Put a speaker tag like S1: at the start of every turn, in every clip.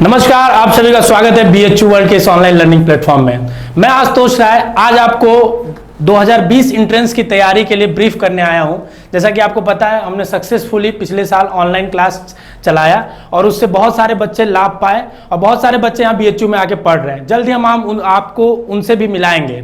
S1: नमस्कार, आप सभी का स्वागत है बीएचयू वर्ल्ड के इस ऑनलाइन लर्निंग प्लेटफॉर्म में। मैं आशुतोष राय आज आपको 2020 एंट्रेंस की तैयारी के लिए ब्रीफ करने आया हूं। जैसा कि आपको पता है, हमने सक्सेसफुली पिछले साल ऑनलाइन क्लास चलाया और उससे बहुत सारे बच्चे लाभ पाए और बहुत सारे बच्चे यहाँ बीएचयू में आके पढ़ रहे हैं। जल्द ही हम आपको उनसे भी मिलाएंगे।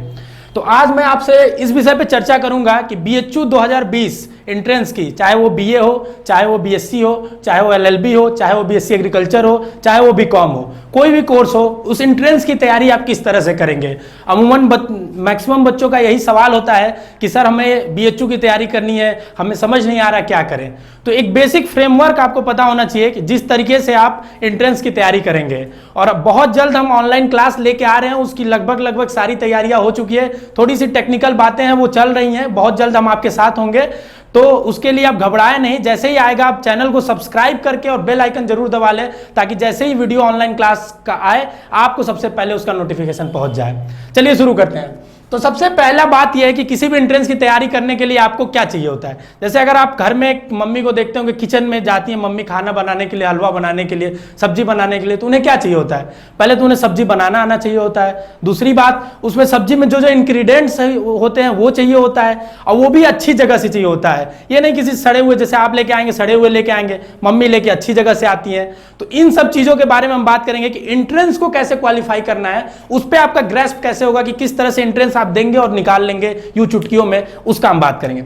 S1: तो आज मैं आपसे इस विषय पे चर्चा करूंगा कि बीएचयू 2020 एंट्रेंस की, चाहे वो बीए हो, चाहे वो बीएससी हो, चाहे वो एलएलबी हो, चाहे वो बीएससी एग्रीकल्चर हो, चाहे वो बीकॉम हो, कोई भी कोर्स हो, उस एंट्रेंस की तैयारी आप किस तरह से करेंगे। अमूमन मैक्सिमम बच्चों का यही सवाल होता है कि सर हमें बीएचयू की तैयारी करनी है, हमें समझ नहीं आ रहा क्या करें। तो एक बेसिक फ्रेमवर्क आपको पता होना चाहिए कि जिस तरीके से आप एंट्रेंस की तैयारी करेंगे। और अब बहुत जल्द हम ऑनलाइन क्लास लेके आ रहे हैं, उसकी लगभग सारी तैयारियां हो चुकी है। थोड़ी सी टेक्निकल बातें हैं वो चल रही हैं, बहुत जल्द हम आपके साथ होंगे। तो उसके लिए आप घबराएं नहीं, जैसे ही आएगा आप चैनल को सब्सक्राइब करके और बेल आइकन जरूर दबा लें ताकि जैसे ही वीडियो ऑनलाइन क्लास का आए आपको सबसे पहले उसका नोटिफिकेशन पहुंच जाए। चलिए शुरू करते हैं। तो सबसे पहला बात यह है कि किसी भी एंट्रेंस की तैयारी करने के लिए आपको क्या चाहिए होता है। जैसे अगर आप घर में एक मम्मी को देखते होंगे, किचन में जाती है मम्मी खाना बनाने के लिए, हलवा बनाने के लिए, सब्जी बनाने के लिए, तो उन्हें क्या चाहिए होता है। पहले तो उन्हें सब्जी बनाना आना चाहिए होता है। दूसरी बात, उसमें सब्जी में जो जो इंग्रेडिएंट्स होते हैं वो चाहिए होता है और वो भी अच्छी जगह से चाहिए होता है। ये नहीं किसी सड़े हुए, जैसे आप लेके आएंगे सड़े हुए लेके आएंगे, मम्मी लेके अच्छी जगह से आती है। तो इन सब चीजों के बारे में हम बात करेंगे कि एंट्रेंस को कैसे क्वालिफाई करना है, उस पर आपका ग्रेस्प कैसे होगा कि किस तरह से एंट्रेंस आप देंगे और निकाल लेंगे यूं चुटकियों में, उसका हम बात करेंगे।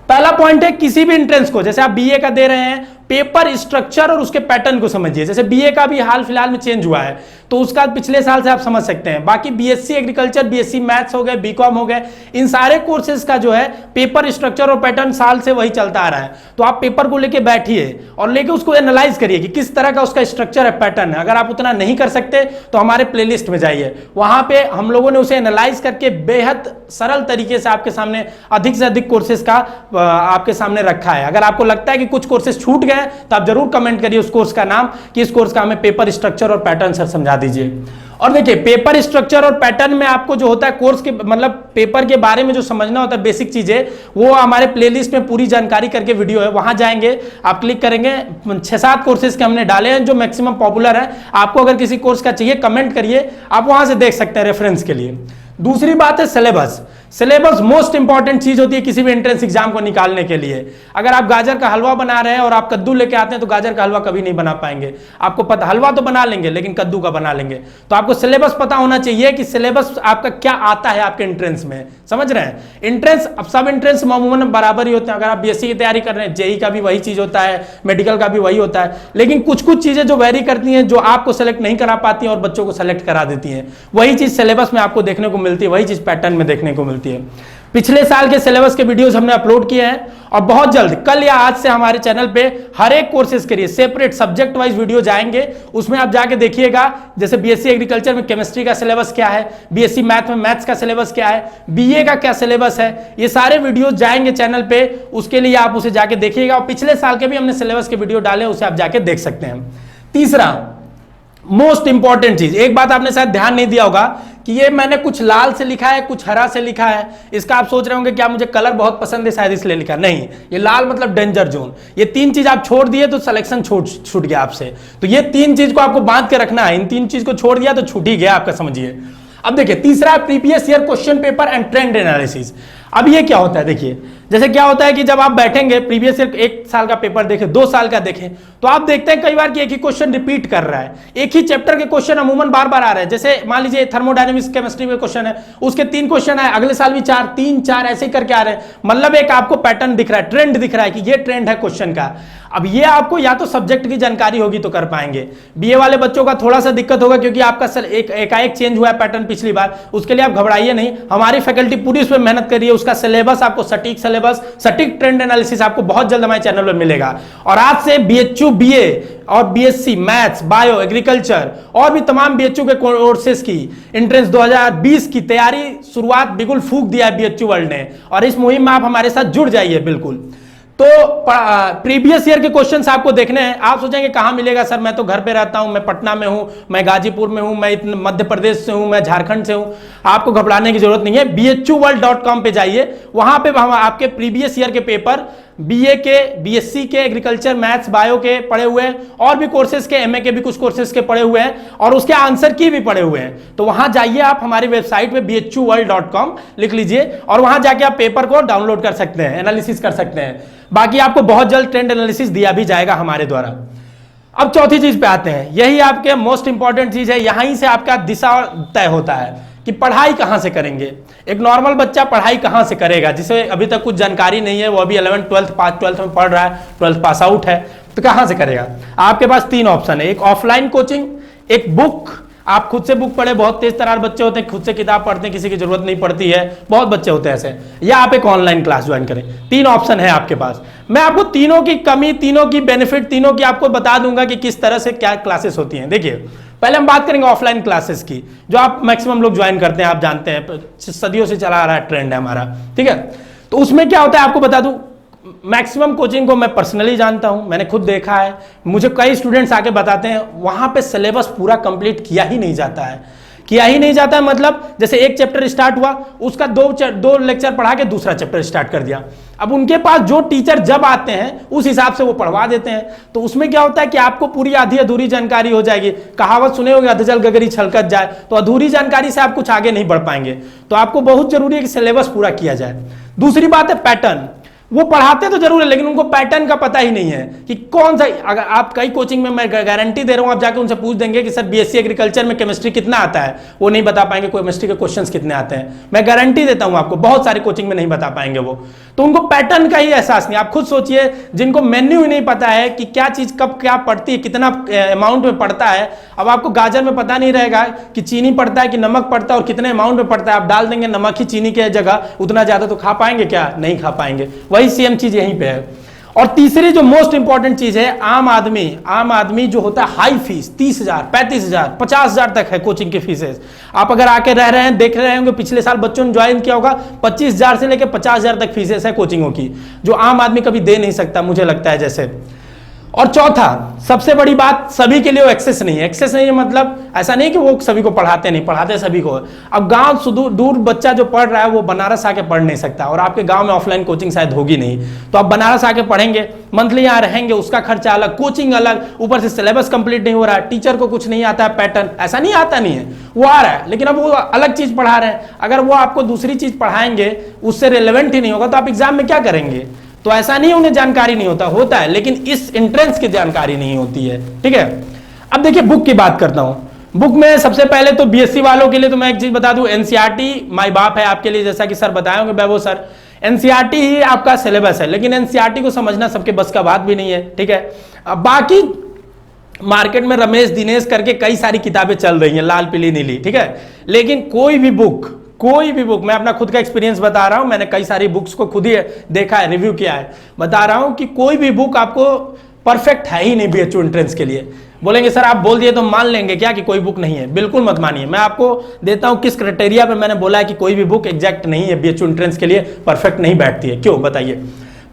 S1: पहला पॉइंट है, किसी भी एंट्रेंस को, जैसे आप बीए का दे रहे हैं, पेपर स्ट्रक्चर और उसके पैटर्न को समझिए। जैसे बीए का भी हाल फिलहाल में चेंज हुआ है तो उसका पिछले साल से आप समझ सकते हैं। बाकी बीएससी एग्रीकल्चर, बीएससी मैथ्स हो गए, बीकॉम हो गए, इन सारे कोर्सेज का जो है पेपर स्ट्रक्चर और पैटर्न साल से वही चलता आ रहा है। तो आप पेपर को लेके बैठिए और लेके उसको एनालाइज करिए कि किस तरह का उसका स्ट्रक्चर है, पैटर्न है। अगर आप उतना नहीं कर सकते तो हमारे प्लेलिस्ट में जाइए, वहां पे हम लोगों ने उसे एनालाइज करके बेहद सरल तरीके से आपके सामने अधिक से अधिक कोर्सेज का आपके सामने रखा है। अगर आपको लगता है कि कुछ कोर्सेज छूट गए तो आप जरूर कमेंट करिए उस कोर्स का नाम कि इस कोर्स का हमें पेपर स्ट्रक्चर और पैटर्न सर समझा दीजिए। और देखिए, पेपर स्ट्रक्चर और पैटर्न में आपको जो होता है कोर्स के मतलब पेपर के बारे में जो समझना होता है बेसिक चीजें, वो हमारे प्लेलिस्ट में पूरी जानकारी करके वीडियो है, वहां जाएंगे, आप क्लिक करेंगे। 6-7 कोर्सेज के हमने डाले हैं जो मैक्सिमम पॉपुलर है। आपको अगर किसी कोर्स का चाहिए कमेंट करिए, आप वहां से देख सकते हैं रेफरेंस के लिए। दूसरी बात है सिलेबस। सिलेबस मोस्ट इंपॉर्टेंट चीज होती है किसी भी एंट्रेंस एग्जाम को निकालने के लिए। अगर आप गाजर का हलवा बना रहे हैं और आप कद्दू लेके आते हैं तो गाजर का हलवा कभी नहीं बना पाएंगे। आपको पता, हलवा तो बना लेंगे लेकिन कद्दू का बना लेंगे। तो आपको सिलेबस पता होना चाहिए कि सिलेबस आपका क्या आता है आपके एंट्रेंस में, समझ रहे हैं। एंट्रेंस, अब सब एंट्रेंस अमूमन बराबर ही होते हैं। अगर आप बीएससी की तैयारी कर रहे हैं, जेई का भी वही चीज होता है, मेडिकल का भी वही होता है, लेकिन कुछ कुछ चीजें जो वेरी करती हैं, जो आपको सेलेक्ट नहीं करा पाती हैं और बच्चों को सेलेक्ट करा देती हैं, वही चीज सिलेबस में आपको देखने को मिलती है, वही चीज पैटर्न में देखने को मिलती है। पिछले साल के सिलेबस के वीडियोस हमने अपलोड किए हैं और बहुत जल्द कल या आज से हमारे चैनल पे हर एक कोर्सेज के लिए सेपरेट सब्जेक्ट वाइज वीडियो जाएंगे। उसमें आप जाके देखिएगा, जैसे बीएससी एग्रीकल्चर में केमिस्ट्री का सिलेबस क्या है, बीएससी मैथ में मैथ्स का सिलेबस क्या है, बीए का क्या सिलेबस है, ये सारे वीडियोस जाएंगे चैनल पे। उसके लिए आप उसे जाके देखिएगा और पिछले साल के भी हमने सिलेबस के वीडियो डाले, उसे आप जाके देख सकते हैं। तीसरा मोस्ट इंपॉर्टेंट चीज, एक बात आपने शायद ध्यान नहीं दिया होगा कि ये मैंने कुछ लाल से लिखा है, कुछ हरा से लिखा है। इसका आप सोच रहे होंगे क्या मुझे कलर बहुत पसंद है शायद इसलिए लिखा, नहीं, ये लाल मतलब डेंजर जोन। ये 3 चीज आप छोड़ दिए तो सिलेक्शन छूट गया आपसे। तो ये 3 चीज को आपको बांध के रखना है, इन 3 चीज को छोड़ दिया तो छूट ही गया आपका, समझिए। अब देखिए, तीसरा previous year question paper and trend analysis. अब ये क्या होता है, देखिए जैसे क्या होता है कि जब आप बैठेंगे प्रीवियस ईयर 1 साल का पेपर देखें, 2 साल का देखें, तो आप देखते हैं कई बार कि एक ही क्वेश्चन रिपीट कर रहा है, एक ही चैप्टर के क्वेश्चन अमूमन बार बार आ रहे हैं। जैसे मान लीजिए थर्मोडायनेमिक्स केमिस्ट्री में क्वेश्चन है, उसके 3 क्वेश्चन आए, अगले साल भी 4, 3, 4 ऐसे ही करके आ रहे हैं। मतलब एक आपको पैटर्न दिख रहा है, ट्रेंड दिख रहा है कि ये ट्रेंड है क्वेश्चन का। अब ये आपको या तो सब्जेक्ट की जानकारी होगी तो कर पाएंगे। बीए वाले बच्चों का थोड़ा सा दिक्कत होगा क्योंकि आपका एकाएक चेंज हुआ है पैटर्न पिछली बार, उसके लिए आप घबराइए नहीं, हमारी फैकल्टी पूरी उस पर मेहनत करिए। उसका सिलेबस आपको सटीक सिलेबस, सटीक ट्रेंड एनालिसिस आपको बहुत जल्द हमारे चैनल पर मिलेगा। और आज से बीएचयू, बीए और बीएससी मैथ्स, बायो, एग्रीकल्चर और भी तमाम बीएचयू के कोर्सेज की एंट्रेंस 2020 की तैयारी शुरुआत बिल्कुल फूंक दिया है बीएचयू वर्ल्ड ने, और इस मुहिम में आप हमारे साथ जुड़ जाइए बिल्कुल। तो प्रीवियस ईयर के क्वेश्चंस आपको देखने हैं। आप सोचेंगे कहां मिलेगा सर, मैं तो घर पे रहता हूं, मैं पटना में हूं, मैं गाजीपुर में हूं, मैं मध्य प्रदेश से हूं, मैं झारखंड से हूं। आपको घबराने की जरूरत नहीं है, bhuworld.com पे जाइए, वहां पे हम आपके प्रीवियस ईयर के पेपर बीए के, बीएससी के एग्रीकल्चर, मैथ्स, बायो के पढ़े हुए हैं, और भी कोर्सेज के, एमए के भी कुछ कोर्सेज के पढ़े हुए हैं, और उसके आंसर की भी पढ़े हुए हैं। तो वहां जाइए आप, हमारी वेबसाइट पे bhuworld.com लिख लीजिए, और वहां जाके आप पेपर को डाउनलोड कर सकते हैं, एनालिसिस कर सकते हैं। बाकी आपको बहुत जल्द ट्रेंड एनालिसिस दिया भी जाएगा हमारे द्वारा। अब चौथी चीज पे आते हैं, यही आपके मोस्ट इंपॉर्टेंट चीज है, यहीं से आपका दिशा तय होता है कि पढ़ाई कहां से करेंगे। एक नॉर्मल बच्चा पढ़ाई कहां से करेगा, जिसे अभी तक कुछ जानकारी नहीं है, वो अभी 11th 12th में पढ़ रहा है, 12th पास आउट है, तो कहां से करेगा। आपके पास 3 ऑप्शन है, एक ऑफलाइन कोचिंग, एक बुक, आप खुद से बुक पढ़े, बहुत तेज तरार बच्चे होते हैं, खुद से किताब पढ़ते हैं, किसी की जरूरत नहीं पड़ती है, बहुत बच्चे होते हैं ऐसे, या आप एक ऑनलाइन क्लास ज्वाइन करें। 3 ऑप्शन है आपके पास। मैं आपको तीनों की कमी, तीनों की बेनिफिट, तीनों की आपको बता दूंगा कि किस तरह से क्या क्लासेस होती हैं। देखिए, पहले हम बात करेंगे ऑफलाइन क्लासेस की, जो आप मैक्सिमम लोग ज्वाइन करते हैं, आप जानते हैं, सदियों से चला आ रहा है, ट्रेंड है हमारा, ठीक है। तो उसमें क्या होता है आपको बता दूं, मैक्सिमम कोचिंग को मैं पर्सनली जानता हूं, मैंने खुद देखा है, मुझे कई स्टूडेंट्स आके बताते हैं वहां पे सिलेबस पूरा कंप्लीट किया ही नहीं जाता है। किया ही नहीं जाता है मतलब, जैसे एक चैप्टर स्टार्ट हुआ, उसका 2 लेक्चर पढ़ा के दूसरा चैप्टर स्टार्ट कर दिया। अब उनके पास जो टीचर जब आते हैं उस हिसाब से वो पढ़वा देते हैं, तो उसमें क्या होता है कि आपको पूरी आधी अधूरी जानकारी हो जाएगी। कहावत सुने होंगे, अधजल गगरी छलकत जाए, तो अधूरी जानकारी से आप कुछ आगे नहीं बढ़ पाएंगे। तो आपको बहुत जरूरी है कि सिलेबस पूरा किया जाए। दूसरी बात है पैटर्न, वो पढ़ाते तो जरूर है, लेकिन उनको पैटर्न का पता ही नहीं है कि कौन सा। अगर आप कई कोचिंग में, मैं गारंटी दे रहा हूं, आप जाके उनसे पूछ देंगे कि सर बीएससी एग्रीकल्चर में केमिस्ट्री कितना आता है, वो नहीं बता पाएंगे। केमिस्ट्री के क्वेश्चंस कितने आते हैं, मैं गारंटी देता हूं आपको, बहुत सारे कोचिंग में नहीं बता पाएंगे वो। तो उनको पैटर्न का ही एहसास नहीं। आप खुद सोचिए, जिनको मेन्यू ही नहीं पता है कि क्या चीज कब क्या पड़ती है, कितना अमाउंट में पड़ता है। अब आपको गाजर में पता नहीं रहेगा कि चीनी पड़ता है कि नमक पड़ता है और कितने अमाउंट में पड़ता है, आप डाल देंगे नमक ही चीनी के जगह, उतना ज्यादा तो खा पाएंगे क्या? नहीं खा पाएंगे। वही सेम चीज यहीं पे है। और तीसरी जो मोस्ट इंपॉर्टेंट चीज है, आम आदमी जो होता है, हाई फीस 30,000, 35,000, 50,000 तक है कोचिंग की फीसेस। आप अगर आके रह रहे हैं, देख रहे होंगे पिछले साल बच्चों ने ज्वाइन किया होगा, 25,000 से लेकर 50,000 तक फीसेस है कोचिंगों की, जो आम आदमी कभी दे नहीं सकता, मुझे लगता है जैसे। और चौथा, सबसे बड़ी बात, सभी के लिए वो एक्सेस नहीं है। एक्सेस नहीं है मतलब ऐसा नहीं कि वो सभी को पढ़ाते नहीं, पढ़ाते सभी को। अब गांव से दूर बच्चा जो पढ़ रहा है वो बनारस आके पढ़ नहीं सकता, और आपके गांव में ऑफलाइन कोचिंग शायद होगी नहीं, तो आप बनारस आके पढ़ेंगे, मंथली यहाँ रहेंगे, उसका खर्चा अलग, कोचिंग अलग, ऊपर से सिलेबस कंप्लीट नहीं हो रहा है, टीचर को कुछ नहीं आता है, पैटर्न ऐसा नहीं आता नहीं है, वो आ रहा है, लेकिन अब वो अलग चीज पढ़ा रहे हैं। अगर वो आपको दूसरी चीज पढ़ाएंगे, उससे रिलेवेंट ही नहीं होगा, तो आप एग्जाम में क्या करेंगे? तो ऐसा नहीं उन्हें जानकारी नहीं होता है, लेकिन इस एंट्रेंस की जानकारी नहीं होती है, ठीक है। अब देखिए, बुक की बात करता हूं। बुक में सबसे पहले तो बीएससी वालों के लिए तो मैं एक चीज बता दूं, एनसीईआरटी माई बाप है आपके लिए, जैसा कि सर बताए होंगे, वैभव सर। एनसीईआरटी ही आपका सिलेबस है, लेकिन एनसीईआरटी को समझना सबके बस का बात भी नहीं है, ठीक है। अब बाकी मार्केट में रमेश दिनेश करके कई सारी किताबें चल रही हैं, लाल पीली नीली, ठीक है। लेकिन कोई भी बुक, मैं अपना खुद का एक्सपीरियंस बता रहा हूं, मैंने कई सारी बुक्स को खुद ही देखा है, रिव्यू किया है, बता रहा हूं कि कोई भी बुक आपको परफेक्ट है ही नहीं बीएचयू एंट्रेंस के लिए। बोलेंगे सर आप बोल दिए तो मान लेंगे क्या कि कोई बुक नहीं है? बिल्कुल मत मानिए। मैं आपको देता हूं किस क्राइटेरिया पे मैंने बोला है कि कोई भी बुक एग्जैक्ट नहीं है, बीएचयू एंट्रेंस के लिए परफेक्ट नहीं बैठती है। क्यों बताइए?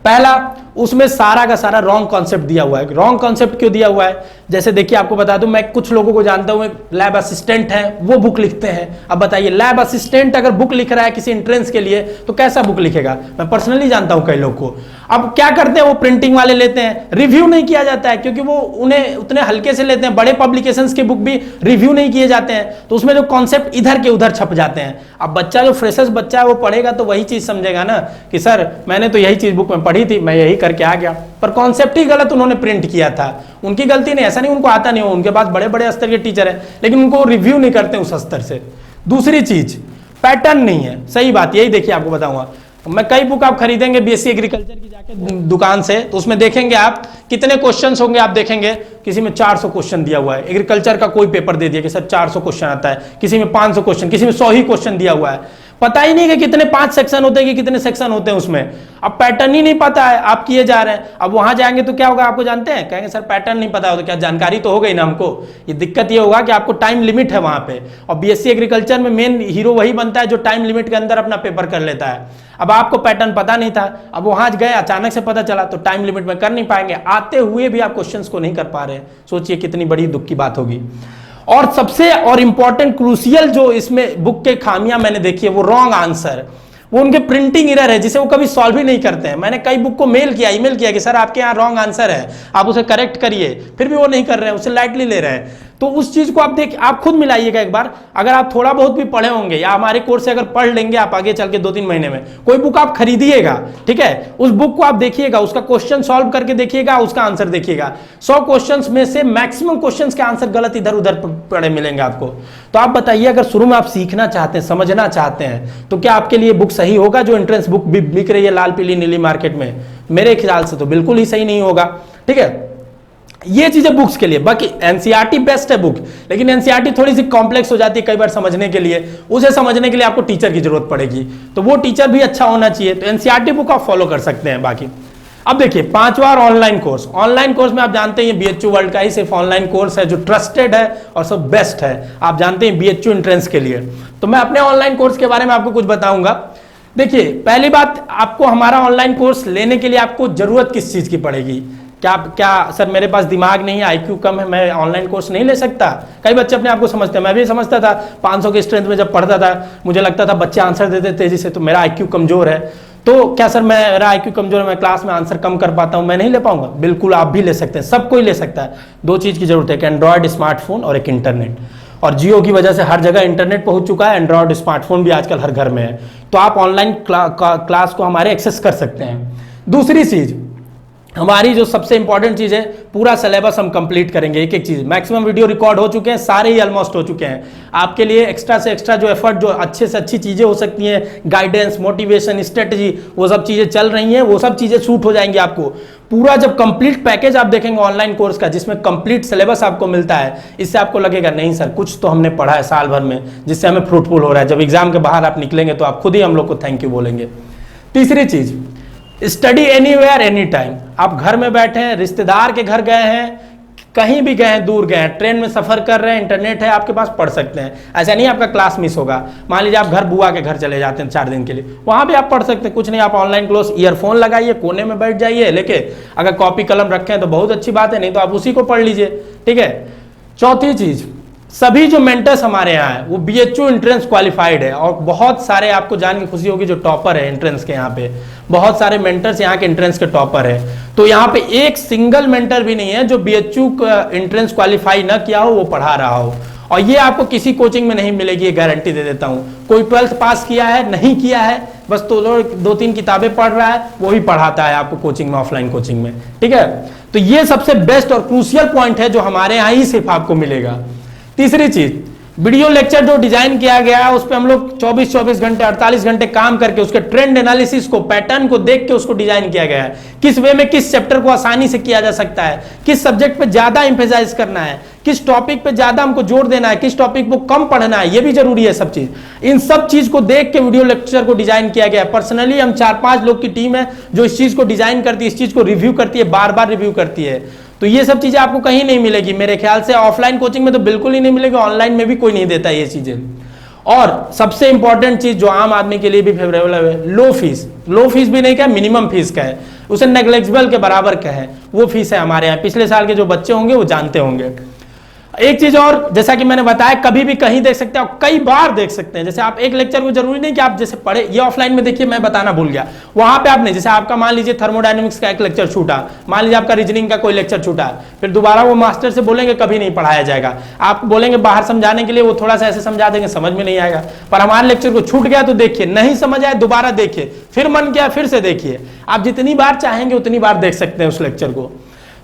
S1: पहला, उसमें सारा का सारा रॉन्ग कॉन्सेप्ट दिया हुआ है। रॉन्ग कॉन्सेप्ट क्यों दिया हुआ है? जैसे देखिए, आपको बता दूं, मैं कुछ लोगों को जानता हूं, लैब असिस्टेंट है, वो बुक लिखते हैं। अब बताइए, लैब असिस्टेंट अगर बुक लिख रहा है किसी एंट्रेंस के लिए, तो कैसा बुक लिखेगा? मैं पर्सनली जानता हूं कई लोग को। अब क्या करते हैं, वो प्रिंटिंग वाले लेते हैं, रिव्यू नहीं किया जाता है, क्योंकि वो उन्हें उतने हल्के से लेते हैं। बड़े पब्लिकेशंस के बुक भी रिव्यू नहीं किए जाते हैं, तो उसमें जो कॉन्सेप्ट इधर के उधर छप जाते हैं। अब बच्चा जो फ्रेशर्स बच्चा है, वो पढ़ेगा तो वही चीज समझेगा ना कि सर मैंने तो यही चीज बुक में पढ़ी थी, मैं यही करके आ गया, पर कॉन्सेप्ट ही गलत उन्होंने प्रिंट किया था। उनकी गलती नहीं, ऐसा नहीं उनको आता नहीं हो, उनके पास बड़े बड़े स्तर के टीचर हैं, लेकिन उनको रिव्यू नहीं करते उस स्तर से। दूसरी चीज, पैटर्न नहीं है। सही बात, यही देखिए आपको बताऊंगा, मैं कई बुक आप खरीदेंगे बीएससी एग्रीकल्चर की जाके दुकान से, तो उसमें देखेंगे आप कितने क्वेश्चंस होंगे। आप देखेंगे किसी में 400 क्वेश्चन दिया हुआ है, एग्रीकल्चर का कोई पेपर दे दिया कि सर 400 क्वेश्चन आता है, किसी में 500 क्वेश्चन, किसी में 100 ही क्वेश्चन दिया हुआ है। पता ही नहीं कि कितने 5 सेक्शन होते हैं कि कितने सेक्शन होते हैं उसमें। अब पैटर्न ही नहीं पता है, आप किए जा रहे हैं। अब वहां जाएंगे तो क्या होगा आपको जानते हैं? कहेंगे सर पैटर्न नहीं पता हो, तो क्या जानकारी तो हो गई ना हमको। ये दिक्कत ये होगा कि आपको टाइम लिमिट है वहां पे, और बीएससी एग्रीकल्चर में मेन हीरो वही बनता है जो टाइम लिमिट के अंदर अपना पेपर कर लेता है। अब आपको पैटर्न पता नहीं था, अब वहां गए अचानक से पता चला, तो टाइम लिमिट में कर नहीं पाएंगे, आते हुए भी आप क्वेश्चंस को नहीं कर पा रहे। सोचिए कितनी बड़ी दुख की बात होगी। और सबसे और इंपॉर्टेंट क्रूशियल जो इसमें बुक के खामियां मैंने देखी है, वो रॉन्ग आंसर। वो उनके प्रिंटिंग एरर है जिसे वो कभी सॉल्व ही नहीं करते हैं। मैंने कई बुक को मेल किया, ईमेल किया कि सर आपके यहाँ रॉन्ग आंसर है, आप उसे करेक्ट करिए, फिर भी वो नहीं कर रहे हैं, उसे लाइटली ले रहे हैं। तो उस चीज को आप खुद मिलाइएगा एक बार। अगर आप थोड़ा बहुत भी पढ़े होंगे या हमारे कोर्स से अगर पढ़ लेंगे आप आगे चल के 2-3 महीने में, कोई बुक आप खरीदिएगा, ठीक है, उस बुक को आप देखिएगा, उसका क्वेश्चन सॉल्व करके देखिएगा, उसका आंसर देखिएगा। 100 क्वेश्चंस में से मैक्सिमम क्वेश्चंस के आंसर गलत इधर उधर पड़े मिलेंगे आपको। तो आप बताइए, अगर शुरू में आप सीखना चाहते हैं, समझना चाहते हैं, तो क्या आपके लिए बुक सही होगा जो एंट्रेंस बुक बिक रही है लाल पीली नीली मार्केट में? मेरे ख्याल से तो बिल्कुल ही सही नहीं होगा, ठीक है। ये चीजें बुक्स के लिए। बाकी एनसीईआरटी बेस्ट है बुक, लेकिन एनसीईआरटी थोड़ी सी कॉम्प्लेक्स हो जाती है कई बार समझने के लिए। उसे समझने के लिए आपको टीचर की जरूरत पड़ेगी, तो वो टीचर भी अच्छा होना चाहिए। तो एनसीईआरटी बुक आप फॉलो कर सकते हैं। बाकी अब देखिए 5वां और ऑनलाइन कोर्स। ऑनलाइन कोर्स में आप जानते हैं बीएचयू वर्ल्ड का ही सिर्फ ऑनलाइन कोर्स है जो ट्रस्टेड है और सब बेस्ट है। आप जानते हैं बीएचयू एंट्रेंस के लिए। तो मैं अपने ऑनलाइन कोर्स के बारे में आपको कुछ बताऊंगा। देखिए पहली बात, आपको हमारा ऑनलाइन कोर्स लेने के लिए आपको जरूरत किस चीज की पड़ेगी? क्या सर मेरे पास दिमाग नहीं है, आईक्यू कम है, मैं ऑनलाइन कोर्स नहीं ले सकता? कई बच्चे अपने आप को समझते हैं, मैं भी समझता था। 500 के स्ट्रेंथ में जब पढ़ता था मुझे लगता था बच्चे आंसर देते तेजी से, तो मेरा आईक्यू कमजोर है। तो क्या सर मेरा आईक्यू कमजोर है, मैं क्लास में आंसर कम कर पाता हूं, मैं नहीं ले पाऊंगा? बिल्कुल आप भी ले सकते हैं, सब कोई ले सकता है। 2 चीज की जरूरत है, एक एंड्रॉयड स्मार्टफोन और एक इंटरनेट। और जियो की वजह से हर जगह इंटरनेट पहुंच चुका है, एंड्रॉयड स्मार्टफोन भी आजकल हर घर में है। तो आप ऑनलाइन क्लास को हमारे एक्सेस कर सकते हैं। दूसरी चीज, हमारी जो सबसे इंपॉर्टेंट चीज है, पूरा सिलेबस हम कंप्लीट करेंगे। एक एक चीज, मैक्सिमम वीडियो रिकॉर्ड हो चुके हैं, सारे ही ऑलमोस्ट हो चुके हैं। आपके लिए एक्स्ट्रा से एक्स्ट्रा जो एफर्ट, जो अच्छे से अच्छी चीजें हो सकती हैं, गाइडेंस, मोटिवेशन, स्ट्रेटजी, वो सब चीजें चल रही हैं, वो सब चीजें शूट हो जाएंगी आपको। पूरा जब कंप्लीट पैकेज आप देखेंगे ऑनलाइन कोर्स का, जिसमें कंप्लीट सिलेबस आपको मिलता है, इससे आपको लगेगा नहीं सर कुछ तो हमने पढ़ा है साल भर में, जिससे हमें फ्रूटफुल हो रहा है। जब एग्जाम के बाहर आप निकलेंगे तो आप खुद ही हम लोग को थैंक यू बोलेंगे। तीसरी चीज, स्टडी एनीवेयर एनी टाइम। आप घर में बैठे हैं, रिश्तेदार के घर गए हैं, कहीं भी गए हैं, दूर गए हैं, ट्रेन में सफर कर रहे हैं, इंटरनेट है आपके पास, पढ़ सकते हैं। ऐसा नहीं आपका क्लास मिस होगा। मान लीजिए आप घर बुआ के घर चले जाते हैं 4 दिन के लिए, वहां भी आप पढ़ सकते हैं। कुछ नहीं, आप ऑनलाइन क्लास, ईयरफोन लगाइए, कोने में बैठ जाइए लेके, अगर कॉपी कलम रखे हैं तो बहुत अच्छी बात है, नहीं तो आप उसी को पढ़ लीजिए, ठीक है। चौथी चीज, सभी जो मेंटर्स हमारे यहाँ है वो बीएचयू एंट्रेंस क्वालिफाइड है, और बहुत सारे, आपको जान के खुशी होगी, जो टॉपर है एंट्रेंस के यहाँ पे, बहुत सारे मेंटर्स यहाँ के एंट्रेंस के टॉपर है। तो यहाँ पे एक सिंगल मेंटर भी नहीं है जो बीएचयू एंट्रेंस क्वालिफाई ना किया हो, वो पढ़ा रहा हो। और ये आपको किसी कोचिंग में नहीं मिलेगी, ये गारंटी दे देता हूँ। कोई 12th पास किया है, नहीं किया है, बस तो 2-3 किताबें पढ़ रहा है, वो ही पढ़ाता है आपको कोचिंग में, ऑफलाइन कोचिंग में, ठीक है। तो ये सबसे बेस्ट और क्रूशियल पॉइंट है जो हमारे यहाँ ही सिर्फ आपको मिलेगा। तीसरी चीज, वीडियो लेक्चर जो डिजाइन किया गया है उस पर हम लोग 24 घंटे 48 घंटे काम करके उसके ट्रेंड एनालिसिस को, पैटर्न को देख के उसको डिजाइन किया गया है। किस वे में किस चैप्टर को आसानी से किया जा सकता है, किस सब्जेक्ट पे ज्यादा एम्फेसाइज करना है, किस टॉपिक पे ज्यादा हमको जोर देना है, किस टॉपिक को कम पढ़ना है, ये भी जरूरी है सब चीज। इन सब चीज को देख के वीडियो लेक्चर को डिजाइन किया गया है। पर्सनली हम 4-5 लोग की टीम है जो इस चीज को डिजाइन करती है, इस चीज को रिव्यू करती है, बार बार रिव्यू करती है। तो ये सब चीजें आपको कहीं नहीं मिलेगी मेरे ख्याल से, ऑफलाइन कोचिंग में तो बिल्कुल ही नहीं मिलेगी, ऑनलाइन में भी कोई नहीं देता ये चीजें। और सबसे इंपॉर्टेंट चीज जो आम आदमी के लिए भी फेवरेबल है, लो फीस। लो फीस भी नहीं, क्या मिनिमम फीस का है, उसे नेग्लेक्सिबल के बराबर का है, वो फीस है हमारे यहाँ। पिछले साल के जो बच्चे होंगे वो जानते होंगे। एक चीज और, जैसा कि मैंने बताया, कभी भी कहीं देख सकते हैं और कई बार देख सकते हैं। जैसे आप एक लेक्चर को जरूरी नहीं कि आप जैसे पढ़े, ये ऑफलाइन में देखिए, मैं बताना भूल गया, वहां पे आपने, जैसे आपका मान लीजिए थर्मोडायनेमिक्स का एक लेक्चर छूटा, मान लीजिए आपका रीजनिंग का कोई लेक्चर छूटा, फिर दोबारा वो मास्टर से बोलेंगे कभी नहीं पढ़ाया जाएगा। आप बोलेंगे बाहर समझाने के लिए, वो थोड़ा सा ऐसे समझा देंगे, समझ में नहीं आएगा। पर हमारे लेक्चर को छूट गया तो देखिए, नहीं समझ आए दोबारा देखिए, फिर मन किया फिर से देखिए। आप जितनी बार चाहेंगे उतनी बार देख सकते हैं उस लेक्चर को।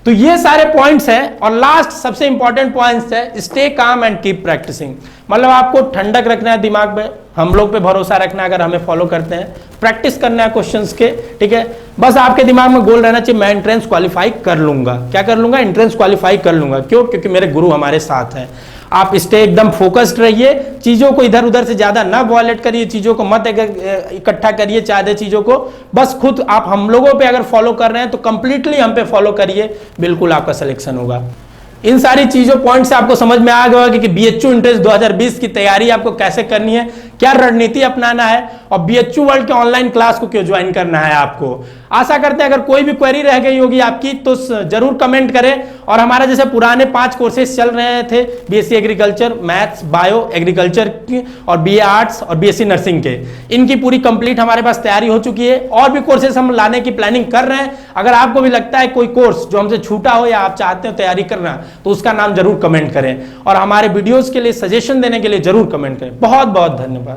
S1: तो ये सारे पॉइंट्स हैं। और लास्ट सबसे इंपॉर्टेंट पॉइंट्स है, stay calm and keep practising. मतलब आपको ठंडक रखना है दिमाग में, हम लोग पे भरोसा रखना है, अगर हमें फॉलो करते हैं, प्रैक्टिस करना है क्वेश्चंस के, ठीक है। बस आपके दिमाग में गोल रहना चाहिए, मैं एंट्रेंस क्वालिफाई कर लूंगा। क्या कर लूंगा? एंट्रेंस क्वालिफाई कर लूंगा। क्यों? क्योंकि मेरे गुरु हमारे साथ हैं। आप स्टे एकदम फोकस्ड रहिए, चीजों को इधर उधर से ज्यादा ना वॉयलेट करिए, चीजों को मत इकट्ठा करिए, चाहे चीजों को, बस खुद आप हम लोगों पे अगर फॉलो कर रहे हैं तो कंप्लीटली हम पे फॉलो करिए, बिल्कुल आपका सिलेक्शन होगा। इन सारी चीजों पॉइंट से आपको समझ में आ गया कि बीएचयू एंट्रेंस 2020 की तैयारी आपको कैसे करनी है, क्या रणनीति अपनाना है और BHU वर्ल्ड के ऑनलाइन क्लास को क्यों ज्वाइन करना है आपको। आशा करते हैं अगर कोई भी क्वेरी रह गई होगी आपकी तो जरूर कमेंट करें। और हमारा जैसे पुराने 5 कोर्सेज चल रहे थे BSc agriculture, maths, bio, agriculture की और BA आर्ट्स और BSc नर्सिंग के, इनकी पूरी कंप्लीट हमारे पास तैयारी हो चुकी है। और भी कोर्सेज हम लाने की प्लानिंग कर रहे हैं। अगर आपको भी लगता है कोई कोर्स जो हमसे छूटा हो या आप चाहते हो तैयारी करना तो उसका नाम जरूर कमेंट करें और हमारे वीडियोस के लिए सजेशन देने के लिए जरूर कमेंट करें। बहुत बहुत धन्यवाद।